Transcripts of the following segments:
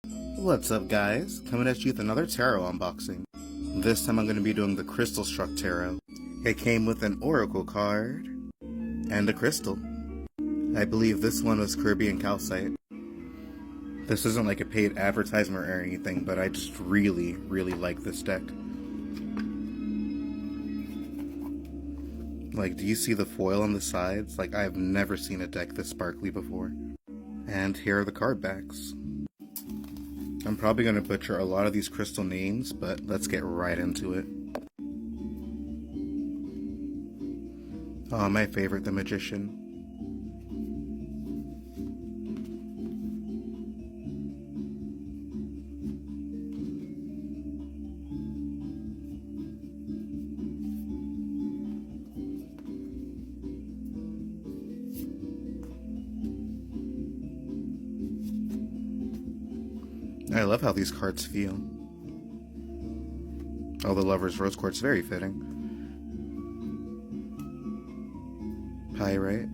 What's up, guys? Coming at you with another tarot unboxing. This time I'm going to be doing the Crystalstruck tarot. It came with an oracle card and a crystal. I believe this one was Caribbean calcite. This isn't like a paid advertisement or anything, but I just really like this deck. Like, do you see the foil on the sides? Like, I have never seen a deck this sparkly before. And here are the card backs. I'm probably going to butcher a lot of these crystal names, but let's get right into it. Oh, my favorite, the Magician. I love how these cards feel. Oh, the Lover's Rose Quartz, very fitting. Pyrite.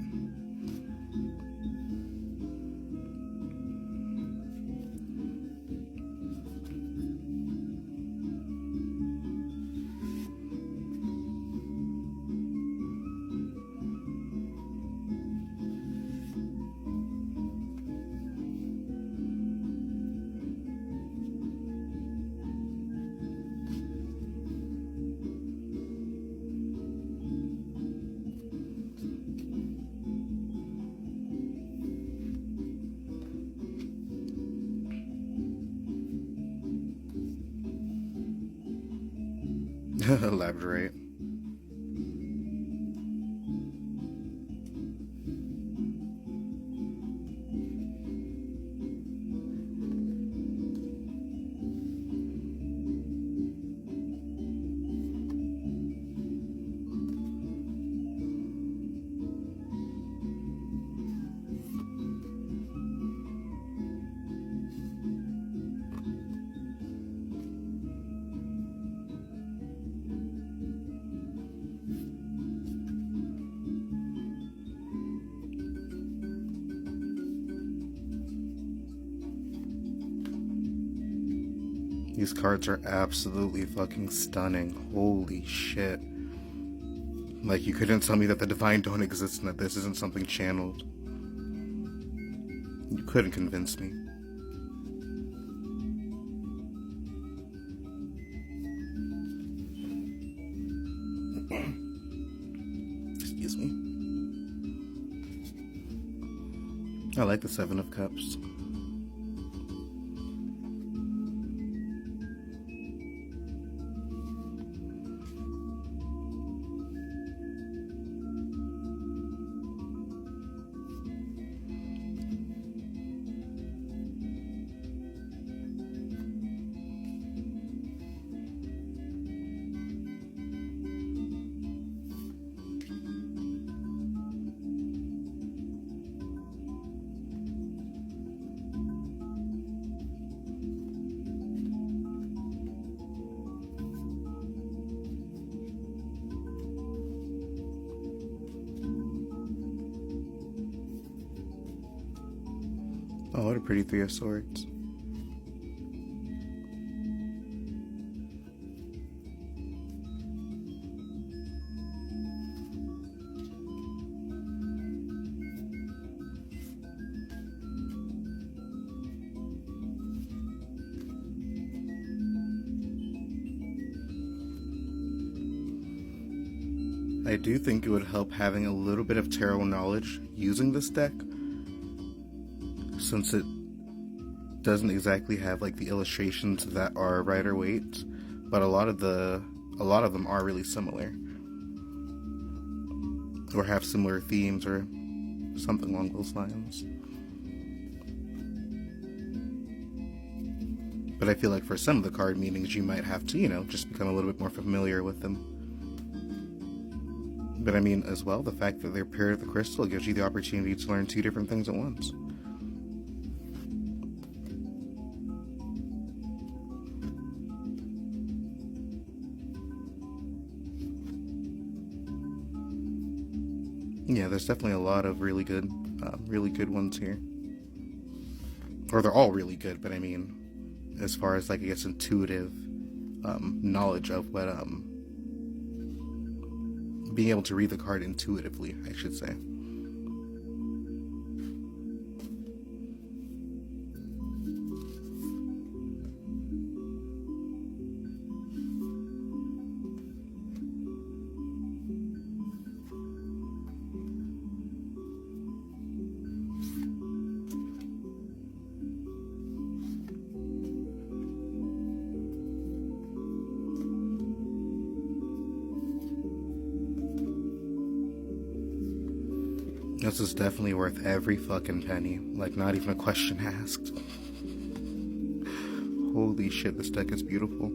Elaborate. These cards are absolutely fucking stunning. Holy shit. Like, you couldn't tell me that the divine don't exist and that this isn't something channeled. You couldn't convince me. Excuse me. I like the Seven of Cups. Oh, what a pretty Three of Swords. I do think it would help having a little bit of tarot knowledge using this deck, since it doesn't exactly have like the illustrations that are Rider-Waite, but a lot of them are really similar, or have similar themes or something along those lines. But I feel like for some of the card meanings you might have to, just become a little bit more familiar with them. But I mean, as well, the fact that they're paired with the crystal gives you the opportunity to learn two different things at once. Yeah, there's definitely a lot of really good ones here. or they're all really good, but I mean, as far as like, I guess, intuitive knowledge of what, being able to read the card intuitively, I should say. This is definitely worth every fucking penny. Like, not even a question asked. Holy shit, this deck is beautiful.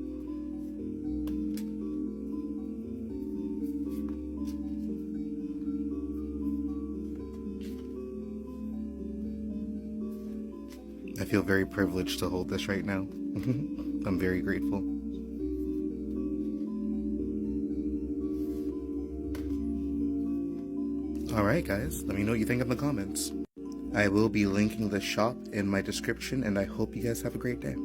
I feel very privileged to hold this right now. I'm very grateful. Alright guys, let me know what you think in the comments. I will be linking the shop in my description, and I hope you guys have a great day.